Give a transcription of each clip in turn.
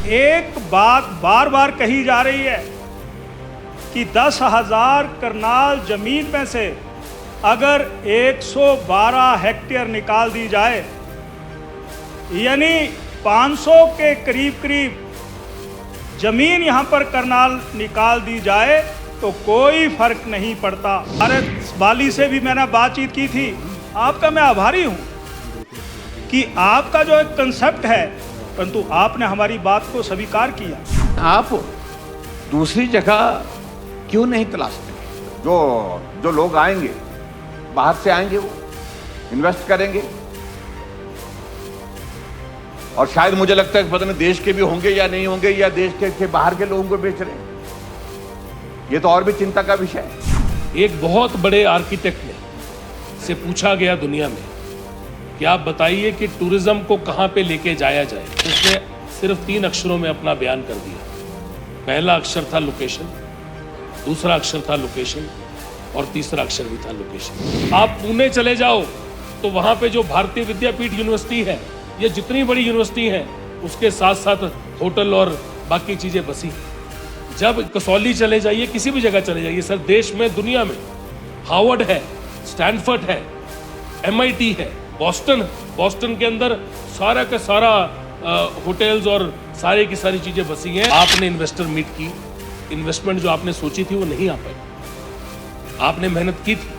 एक बात बार बार कही जा रही है कि 10,000 करनाल जमीन में से अगर 112 हेक्टेयर निकाल दी जाए, यानी 500 के करीब करीब जमीन यहाँ पर करनाल निकाल दी जाए तो कोई फर्क नहीं पड़ता। आरएस बाली से भी मैंने बातचीत की थी। आपका मैं आभारी हूँ कि आपका जो एक कंसेप्ट है, परंतु आपने हमारी बात को स्वीकार किया। आप दूसरी जगह क्यों नहीं तलाशते? जो लोग आएंगे, बाहर से आएंगे, वो इन्वेस्ट करेंगे, और शायद मुझे लगता है कि पता नहीं देश के भी होंगे या नहीं होंगे, या देश के बाहर के लोगों को बेच रहे हैं। ये तो और भी चिंता का विषय है। एक बहुत बड़े आर्किटेक्ट ने से पूछा गया दुनिया में कि आप बताइए कि टूरिज्म को कहाँ पे लेके जाया जाए। उसने सिर्फ 3 अक्षरों में अपना बयान कर दिया। पहला अक्षर था लोकेशन, दूसरा अक्षर था लोकेशन, और तीसरा अक्षर भी था लोकेशन। आप पुणे चले जाओ तो वहाँ पे जो भारतीय विद्यापीठ यूनिवर्सिटी है, ये जितनी बड़ी यूनिवर्सिटी है, उसके साथ साथ होटल और बाकी चीज़ें बसी। जब कसौली चले जाइए, किसी भी जगह चले जाइए सर, देश में, दुनिया में, हार्वर्ड है, स्टैनफोर्ड है, MIT है, बॉस्टन के अंदर सारा का सारा होटल्स और सारे की सारी चीज़ें बसी हैं। आपने इन्वेस्टर मीट की, इन्वेस्टमेंट जो आपने सोची थी वो नहीं आ पाई। आपने मेहनत की थी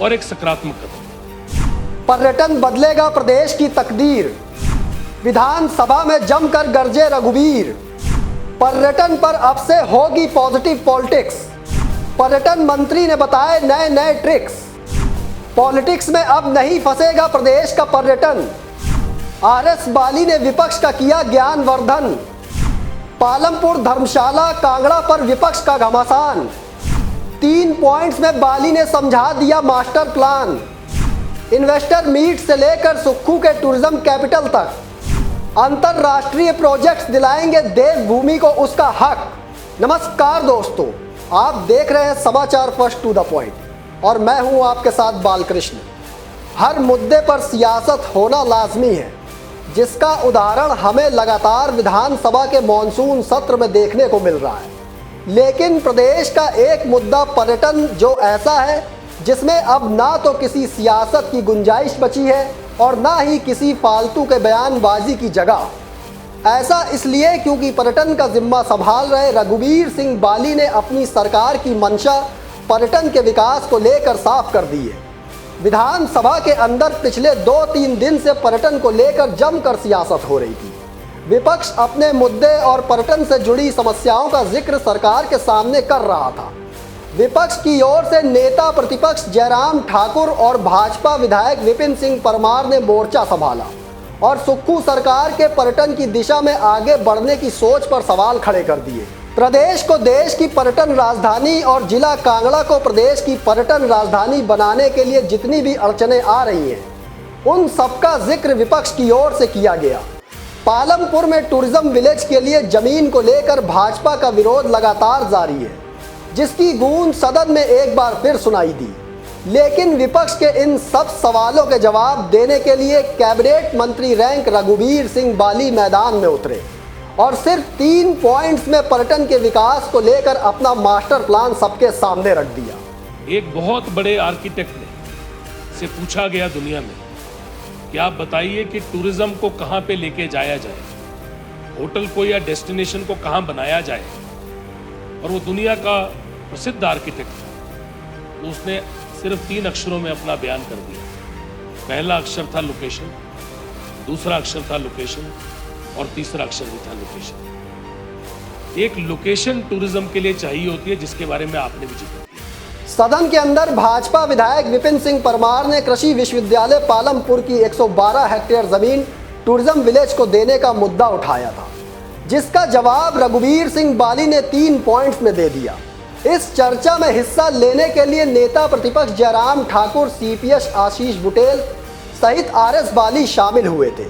और एक सकारात्मक कदम। पर्यटन बदलेगा प्रदेश की तकदीर, विधानसभा में जमकर गरजे रघुवीर। पर्यटन पर अब से होगी पॉजिटिव पॉलिटिक्स, पर्यटन मंत्री ने बताए नए नए ट्रिक्स। पॉलिटिक्स में अब नहीं फंसेगा प्रदेश का पर्यटन, आरएस बाली ने विपक्ष का किया ज्ञानवर्धन। पालमपुर, धर्मशाला, कांगड़ा पर विपक्ष का घमासान। 3 पॉइंट्स में बाली ने समझा दिया मास्टर प्लान। इन्वेस्टर मीट से लेकर सुक्खू के टूरिज्म कैपिटल तक अंतरराष्ट्रीय प्रोजेक्ट्स दिलाएंगे देवभूमि को उसका हक। नमस्कार दोस्तों, आप देख रहे हैं समाचार फर्स्ट टू द पॉइंट और मैं हूं आपके साथ बालकृष्ण। हर मुद्दे पर सियासत होना लाजमी है, जिसका उदाहरण हमें लगातार विधानसभा के मॉनसून सत्र में देखने को मिल रहा है। लेकिन प्रदेश का एक मुद्दा पर्यटन जो ऐसा है जिसमें अब ना तो किसी सियासत की गुंजाइश बची है और ना ही किसी फालतू के बयानबाजी की जगह। ऐसा इसलिए क्योंकि पर्यटन का जिम्मा संभाल रहे रघुवीर सिंह बाली ने अपनी सरकार की मंशा पर्यटन के विकास को लेकर साफ कर दी है। विधानसभा के अंदर पिछले 2-3 दिन से पर्यटन को लेकर जमकर सियासत हो रही थी। विपक्ष अपने मुद्दे और पर्यटन से जुड़ी समस्याओं का जिक्र सरकार के सामने कर रहा था। विपक्ष की ओर से नेता प्रतिपक्ष जयराम ठाकुर और भाजपा विधायक विपिन सिंह परमार ने मोर्चा संभाला और सुक्खू सरकार के पर्यटन की दिशा में आगे बढ़ने की सोच पर सवाल खड़े कर दिए। प्रदेश को देश की पर्यटन राजधानी और जिला कांगड़ा को प्रदेश की पर्यटन राजधानी बनाने के लिए जितनी भी अड़चनें आ रही हैं, उन सबका जिक्र विपक्ष की ओर से किया गया। पालमपुर में टूरिज्म विलेज के लिए जमीन को लेकर भाजपा का विरोध लगातार जारी है, जिसकी गूंज सदन में एक बार फिर सुनाई दी। लेकिन विपक्ष के इन सब सवालों के जवाब देने के लिए कैबिनेट मंत्री रैंक रघुवीर सिंह बाली मैदान में उतरे और सिर्फ 3 पॉइंट्स में पर्यटन के विकास को लेकर अपना मास्टर प्लान सबके सामने रख दिया। एक बहुत बड़े आर्किटेक्ट ने से पूछा गया दुनिया में कि आप बताइए कि टूरिज्म को कहाँ पे लेके जाया जाए, होटल को या डेस्टिनेशन को कहाँ बनाया जाए। और वो दुनिया का प्रसिद्ध आर्किटेक्ट था, तो उसने सिर्फ 3 अक्षरों में अपना बयान कर दिया। पहला अक्षर था लोकेशन, दूसरा अक्षर था लोकेशन, और तीसरा अक्षर भी था लोकेशन। एक लोकेशन टूरिज्म के लिए चाहिए होती है, जिसके बारे में आपने भी जिक्र किया। सदन के अंदर भाजपा विधायक विपिन सिंह परमार ने कृषि विश्वविद्यालय पालमपुर की 112 हेक्टेयर जमीन टूरिज्म विलेज को देने का मुद्दा उठाया था, जिसका जवाब रघुवीर सिंह बाली ने 3 पॉइंट्स में दे दिया। इस चर्चा में हिस्सा लेने के लिए नेता प्रतिपक्ष जयराम ठाकुर, CPS आशीष बुटेल सहित आरएस बाली शामिल हुए थे।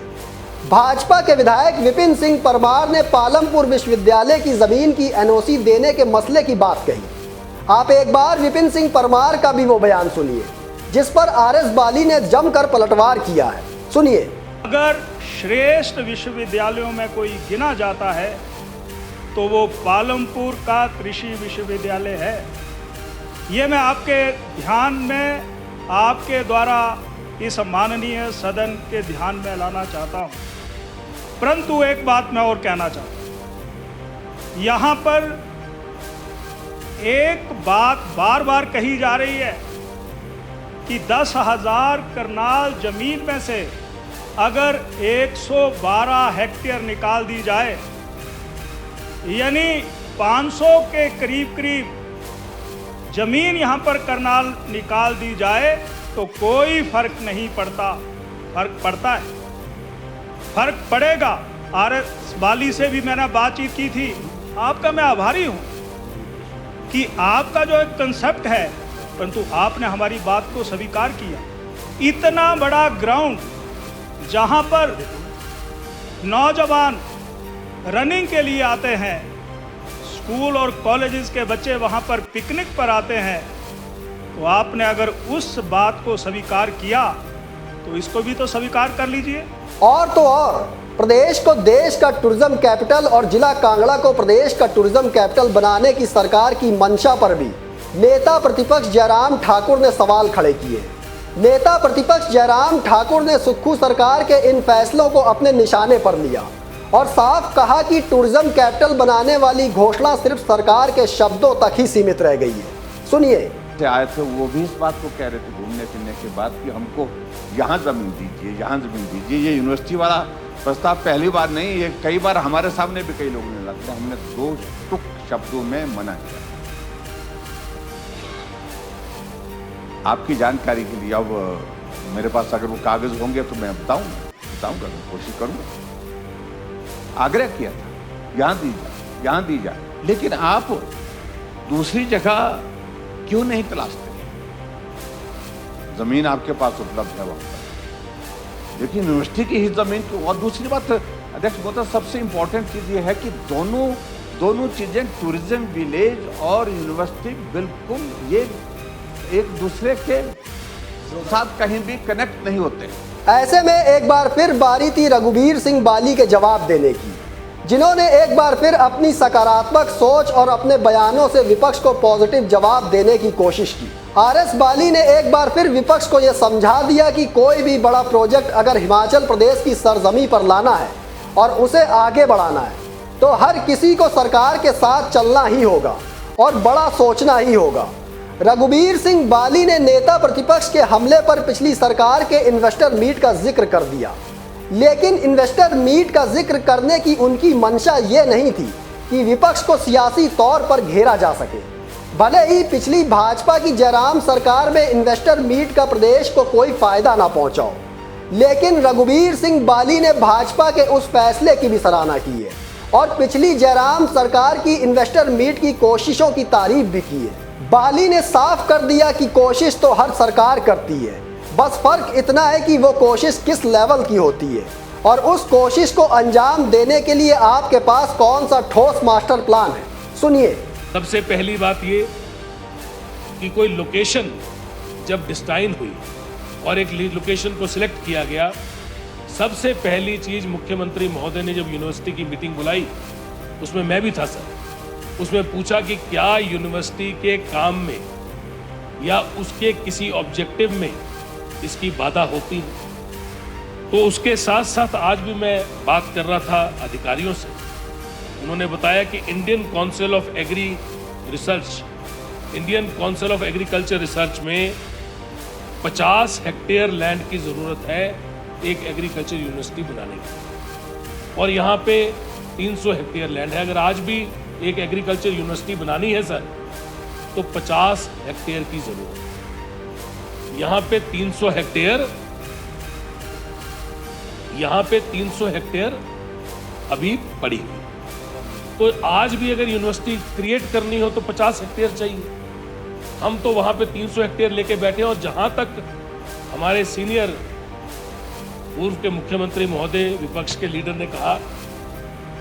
भाजपा के विधायक विपिन सिंह परमार ने पालमपुर विश्वविद्यालय की जमीन की NOC देने के मसले की बात कही। आप एक बार विपिन सिंह परमार का भी वो बयान सुनिए, जिस पर आरएस बाली ने जमकर पलटवार किया है। सुनिए। अगर श्रेष्ठ विश्वविद्यालयों में कोई गिना जाता है तो वो पालमपुर का कृषि विश्वविद्यालय है। ये मैं आपके ध्यान में, आपके द्वारा इस माननीय सदन के ध्यान में लाना चाहता हूँ। परंतु एक बात मैं और कहना चाहता हूँ, यहाँ पर एक बात बार बार कही जा रही है कि 10,000 करनाल जमीन में से अगर 112 हेक्टेयर निकाल दी जाए, यानी 500 के करीब करीब जमीन यहाँ पर करनाल निकाल दी जाए तो कोई फर्क नहीं पड़ता। फर्क पड़ता है, फर्क पड़ेगा। आरएस बाली से भी मैंने बातचीत की थी। आपका मैं आभारी हूँ कि आपका जो एक कंसेप्ट है, परंतु आपने हमारी बात को स्वीकार किया। इतना बड़ा ग्राउंड जहाँ पर नौजवान रनिंग के लिए आते हैं, स्कूल और कॉलेजेस के बच्चे वहाँ पर पिकनिक पर आते हैं, तो आपने अगर उस बात को स्वीकार किया तो इसको भी तो स्वीकार कर लीजिए। और तो और प्रदेश को देश का टूरिज्म कैपिटल और जिला कांगड़ा को प्रदेश का टूरिज्म कैपिटल बनाने की सरकार की मंशा पर भी नेता प्रतिपक्ष जयराम ठाकुर ने सवाल खड़े किए। नेता प्रतिपक्ष जयराम ठाकुर ने सुक्खू सरकार के इन फैसलों को अपने निशाने पर लिया और साफ कहा कि टूरिज्म कैपिटल बनाने वाली घोषणा सिर्फ सरकार के शब्दों तक ही सीमित रह गई है। सुनिए। आए थे वो भी इस बात को कह रहे थे घूमने फिरने के बाद कि हमको यहाँ जमीन दीजिए, यहाँ जमीन दीजिए। ये यूनिवर्सिटी वाला प्रस्ताव पहली बार नहीं, ये कई बार हमारे सामने भी कई लोगों ने लगता है, हमने 2 टुक शब्दों में मना किया। आपकी जानकारी के लिए अब मेरे पास अगर वो कागज होंगे तो मैं बताऊंगा, कोशिश करूंगा। आग्रह किया था यहाँ दी जाए, यहाँ दी जाए, लेकिन आप दूसरी जगह क्यों नहीं तलाशते? जमीन आपके पास उपलब्ध है वहां पर, लेकिन यूनिवर्सिटी की ही जमीन क्यों? और दूसरी बात अध्यक्ष महोदय, सबसे इंपॉर्टेंट चीज ये है कि दोनों चीजें, टूरिज्म विलेज और यूनिवर्सिटी, बिल्कुल ये एक दूसरे के साथ कहीं भी कनेक्ट नहीं होते। ऐसे में एक बार फिर बारी थी रघुवीर सिंह बाली के जवाब देने की, जिन्होंने एक बार फिर अपनी सकारात्मक सोच और अपने बयानों से विपक्ष को पॉजिटिव जवाब देने की कोशिश की। आरएस बाली ने एक बार फिर विपक्ष को यह समझा दिया कि कोई भी बड़ा प्रोजेक्ट अगर हिमाचल प्रदेश की सरजमी पर लाना है और उसे आगे बढ़ाना है तो हर किसी को सरकार के साथ चलना ही होगा और बड़ा सोचना ही होगा। रघुवीर सिंह बाली ने नेता प्रतिपक्ष के हमले पर पिछली सरकार के इन्वेस्टर मीट का जिक्र कर दिया, लेकिन इन्वेस्टर मीट का जिक्र करने की उनकी मंशा ये नहीं थी कि विपक्ष को सियासी तौर पर घेरा जा सके। भले ही पिछली भाजपा की जयराम सरकार में इन्वेस्टर मीट का प्रदेश को कोई फायदा ना पहुंचाओ, लेकिन रघुवीर सिंह बाली ने भाजपा के उस फैसले की भी सराहना की है और पिछली जयराम सरकार की इन्वेस्टर मीट की कोशिशों की तारीफ भी की है। बाली ने साफ कर दिया कि कोशिश तो हर सरकार करती है, बस फर्क इतना है कि वो कोशिश किस लेवल की होती है और उस कोशिश को अंजाम देने के लिए आपके पास कौन सा ठोस मास्टर प्लान है। सुनिए। सबसे पहली बात ये कि कोई लोकेशन जब डिस्टाइन हुई और एक लोकेशन को सिलेक्ट किया गया, सबसे पहली चीज मुख्यमंत्री महोदय ने जब यूनिवर्सिटी की मीटिंग बुलाई, उसमें मैं भी था सर, उसमें पूछा कि क्या यूनिवर्सिटी के काम में या उसके किसी ऑब्जेक्टिव में इसकी बाधा होती है। तो उसके साथ साथ आज भी मैं बात कर रहा था अधिकारियों से, उन्होंने बताया कि Indian council of agri research, Indian council of agriculture research में 50 हेक्टेयर लैंड की ज़रूरत है एक एग्रीकल्चर यूनिवर्सिटी बनाने की, और यहाँ पे 300 हेक्टेयर लैंड है। अगर आज भी एक एग्रीकल्चर यूनिवर्सिटी बनानी है सर तो 50 हेक्टेयर की ज़रूरत है। यहाँ पे 300 हेक्टेयर अभी पड़ी हुई, तो आज भी अगर यूनिवर्सिटी क्रिएट करनी हो तो 50 हेक्टेयर चाहिए। हम तो वहाँ पे 300 हेक्टेयर लेके बैठे हैं, और जहाँ तक हमारे सीनियर पूर्व के मुख्यमंत्री महोदय विपक्ष के लीडर ने कहा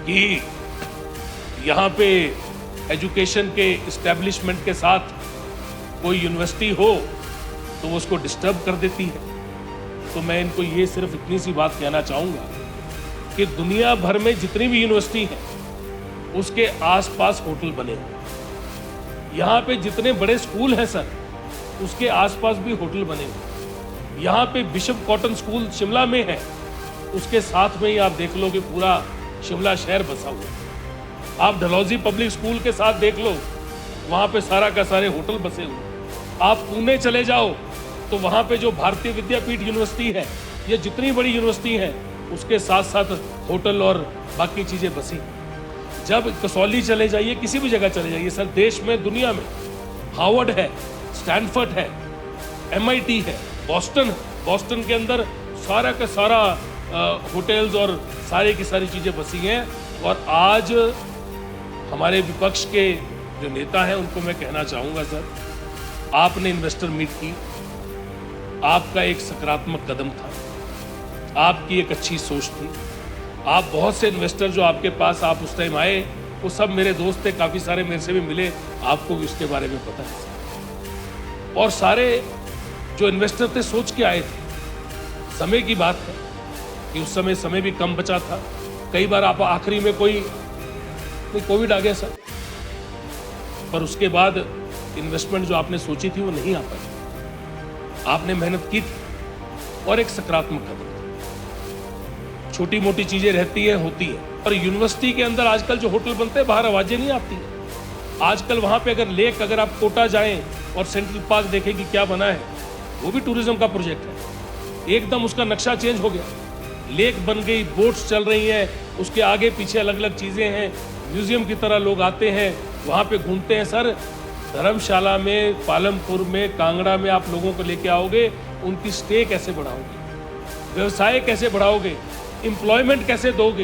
कि यहाँ पे एजुकेशन के इस्टेब्लिशमेंट के साथ कोई यूनिवर्सिटी हो तो वो उसको डिस्टर्ब कर देती है, तो मैं इनको ये सिर्फ इतनी सी बात कहना चाहूँगा कि दुनिया भर में जितनी भी यूनिवर्सिटी हैं उसके आसपास होटल बने हुए। यहाँ पे जितने बड़े स्कूल हैं सर, उसके आसपास भी होटल बने हुए। यहाँ पे बिशप कॉटन स्कूल शिमला में है, उसके साथ में ही आप देख लो कि पूरा शिमला शहर बसा हुआ है। आप डलहौजी पब्लिक स्कूल के साथ देख लो, वहाँ पे सारा का सारे होटल बसे हुए। आप पुणे चले जाओ तो वहाँ पे जो भारतीय विद्यापीठ यूनिवर्सिटी है, ये जितनी बड़ी यूनिवर्सिटी है उसके साथ साथ होटल और बाकी चीज़ें बसी। जब कसौली चले जाइए, किसी भी जगह चले जाइए सर, देश में दुनिया में हार्वर्ड है, स्टैनफोर्ड है, MIT है, बॉस्टन के अंदर सारा का सारा होटल्स और सारी की सारी चीज़ें बसी हैं। और आज हमारे विपक्ष के जो नेता हैं उनको मैं कहना चाहूँगा सर, आपने इन्वेस्टर मीट की, आपका एक सकारात्मक कदम था, आपकी एक अच्छी सोच थी। आप बहुत से इन्वेस्टर जो आपके पास आप उस टाइम आए, वो सब मेरे दोस्त थे, काफ़ी सारे मेरे से भी मिले, आपको भी उसके बारे में पता है। और सारे जो इन्वेस्टर थे सोच के आए थे। समय की बात है कि उस समय भी कम बचा था। कई बार आप आखिरी में कोविड आ गया सर, पर उसके बाद इन्वेस्टमेंट जो आपने सोची थी वो नहीं आ पाई। आपने मेहनत की थी और एक सकारात्मक कदम। छोटी मोटी चीजें रहती है, होती है। और यूनिवर्सिटी के अंदर आजकल जो होटल बनते हैं, बाहर आवाजें नहीं आती है। आजकल वहां पे अगर आप कोटा जाएं और सेंट्रल पार्क देखें कि क्या बना है, वो भी टूरिज्म का प्रोजेक्ट है। एकदम उसका नक्शा चेंज हो गया, लेक बन गई, बोट्स चल रही हैं, उसके आगे पीछे अलग अलग चीजें हैं, म्यूजियम की तरह लोग आते हैं, वहाँ पे घूमते हैं सर। धर्मशाला में, पालमपुर में, कांगड़ा में आप लोगों को लेके आओगे, उनकी स्टे कैसे बढ़ाओगे, व्यवसाय कैसे बढ़ाओगे, एम्प्लॉयमेंट कैसे दोगे,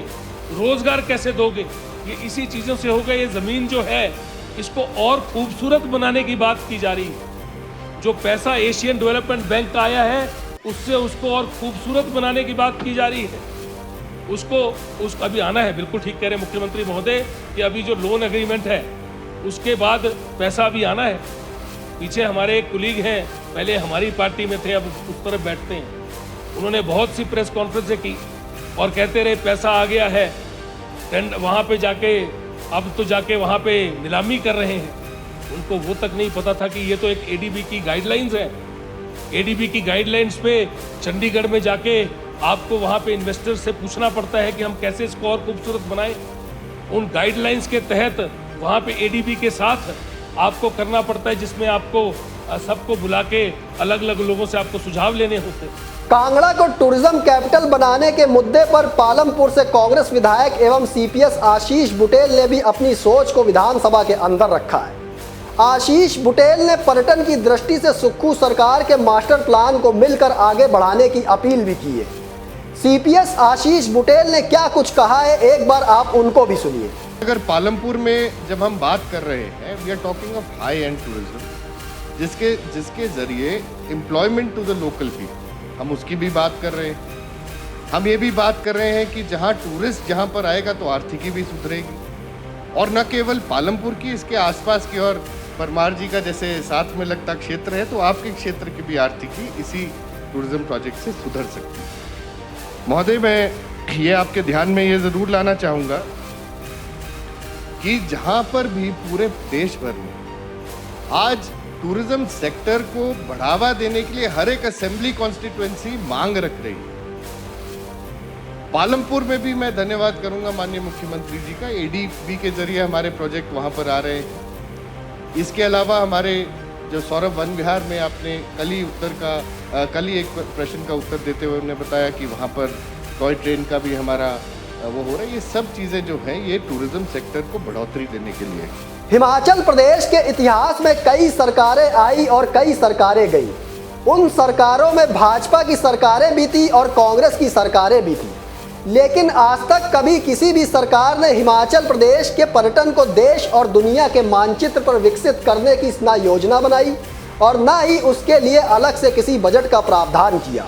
रोजगार कैसे दोगे, ये इसी चीज़ों से होगा। ये ज़मीन जो है इसको और खूबसूरत बनाने की बात की जा रही है। जो पैसा एशियन डेवलपमेंट बैंक का आया है, उससे उसको और खूबसूरत बनाने की बात की जा रही है। उसको अभी आना है, बिल्कुल ठीक कह रहे हैं मुख्यमंत्री महोदय कि अभी जो लोन एग्रीमेंट है उसके बाद पैसा भी आना है। पीछे हमारे एक कुलीग हैं, पहले हमारी पार्टी में थे, अब उस तरफ बैठते हैं। उन्होंने बहुत सी प्रेस कॉन्फ्रेंसें की और कहते रहे पैसा आ गया है, वहाँ पे जाके अब तो जाके वहाँ पे नीलामी कर रहे हैं। उनको वो तक नहीं पता था कि ये तो एक ADB की गाइडलाइंस है। ADB की गाइडलाइंस पे चंडीगढ़ में जाके आपको वहाँ पे इन्वेस्टर से पूछना पड़ता है कि हम कैसे इसको और खूबसूरत बनाएं। उन गाइडलाइंस के तहत वहाँ पे ADB के साथ आपको करना पड़ता है, जिसमें आपको सबको बुला के अलग अलग लोगों से आपको सुझाव लेने होते हैं। कांगड़ा को टूरिज्म कैपिटल बनाने के मुद्दे पर पालमपुर से कांग्रेस विधायक एवं CPS आशीष बुटेल ने भी अपनी सोच को विधानसभा के अंदर रखा है। आशीष बुटेल ने पर्यटन की दृष्टि से सुक्खू सरकार के मास्टर प्लान को मिलकर आगे बढ़ाने की अपील भी की है। CPS आशीष बुटेल ने क्या कुछ कहा है, एक बार आप उनको भी सुनिए। अगर पालमपुर में जब हम बात कर रहे हैं, we are talking of high end tourism, जिसके जरिए employment to the local people, हम उसकी भी बात कर रहे हैं। हम ये भी बात कर रहे हैं कि जहाँ टूरिस्ट जहाँ पर आएगा तो आर्थिकी भी सुधरेगी। और न केवल पालमपुर की, इसके आसपास की, और परमार जी का जैसे साथ में लगता क्षेत्र है, तो आपके क्षेत्र की भी आर्थिकी इसी टूरिज्म प्रोजेक्ट से सुधर सकती है। महोदय, मैं ये आपके ध्यान में ये ज़रूर लाना चाहूँगा कि जहाँ पर भी पूरे देश भर में आज टूरिज्म सेक्टर को बढ़ावा देने के लिए हर एक असेंबली कॉन्स्टिट्यूएंसी मांग रख रही है। पालमपुर में भी मैं धन्यवाद करूंगा माननीय मुख्यमंत्री जी का, ADB के जरिए हमारे प्रोजेक्ट वहां पर आ रहे हैं। इसके अलावा हमारे जो सौरभ वन विहार में आपने कल ही एक प्रश्न का उत्तर देते हुए उन्होंने बताया कि वहां पर टॉय ट्रेन का भी हमारा वो हो रहा है। ये सब चीज़ें जो हैं ये टूरिज्म सेक्टर को बढ़ोतरी देने के लिए। हिमाचल प्रदेश के इतिहास में कई सरकारें आई और कई सरकारें गई। उन सरकारों में भाजपा की सरकारें भी थी और कांग्रेस की सरकारें भी थी, लेकिन आज तक कभी किसी भी सरकार ने हिमाचल प्रदेश के पर्यटन को देश और दुनिया के मानचित्र पर विकसित करने की ना योजना बनाई और ना ही उसके लिए अलग से किसी बजट का प्रावधान किया।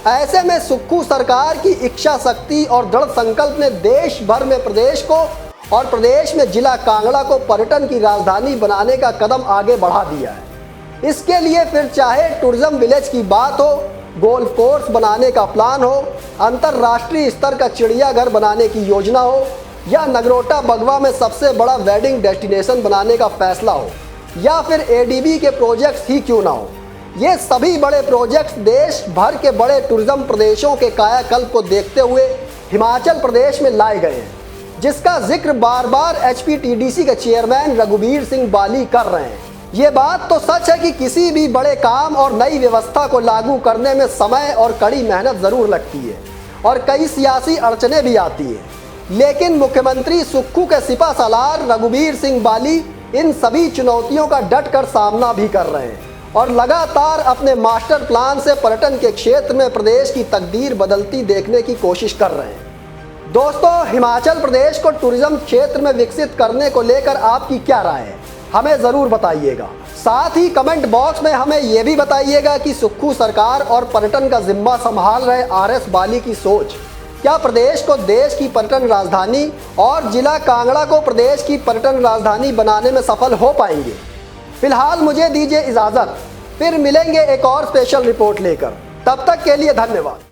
ऐसे में सुक्खू सरकार की इच्छा शक्ति और दृढ़ संकल्प ने देश भर में प्रदेश को और प्रदेश में जिला कांगड़ा को पर्यटन की राजधानी बनाने का कदम आगे बढ़ा दिया है। इसके लिए फिर चाहे टूरिज्म विलेज की बात हो, गोल्फ कोर्स बनाने का प्लान हो, अंतर्राष्ट्रीय स्तर का चिड़ियाघर बनाने की योजना हो, या नगरोटा बगवा में सबसे बड़ा वेडिंग डेस्टिनेशन बनाने का फैसला हो, या फिर एडीबी के प्रोजेक्ट्स ही क्यों ना हो, ये सभी बड़े प्रोजेक्ट्स देश भर के बड़े टूरिज्म प्रदेशों के कायाकल्प को देखते हुए हिमाचल प्रदेश में लाए गए हैं, जिसका जिक्र बार बार HPTDC के चेयरमैन रघुबीर सिंह बाली कर रहे हैं। ये बात तो सच है कि किसी भी बड़े काम और नई व्यवस्था को लागू करने में समय और कड़ी मेहनत ज़रूर लगती है और कई सियासी अड़चनें भी आती हैं, लेकिन मुख्यमंत्री सुक्खू के सिपा सालार रघुबीर सिंह बाली इन सभी चुनौतियों का डटकर सामना भी कर रहे हैं और लगातार अपने मास्टर प्लान से पर्यटन के क्षेत्र में प्रदेश की तकदीर बदलती देखने की कोशिश कर रहे हैं। दोस्तों, हिमाचल प्रदेश को टूरिज्म क्षेत्र में विकसित करने को लेकर आपकी क्या राय है, हमें ज़रूर बताइएगा। साथ ही कमेंट बॉक्स में हमें ये भी बताइएगा कि सुक्खू सरकार और पर्यटन का जिम्मा संभाल रहे RS बाली की सोच क्या प्रदेश को देश की पर्यटन राजधानी और जिला कांगड़ा को प्रदेश की पर्यटन राजधानी बनाने में सफल हो पाएंगे। फिलहाल मुझे दीजिए इजाज़त, फिर मिलेंगे एक और स्पेशल रिपोर्ट लेकर। तब तक के लिए धन्यवाद।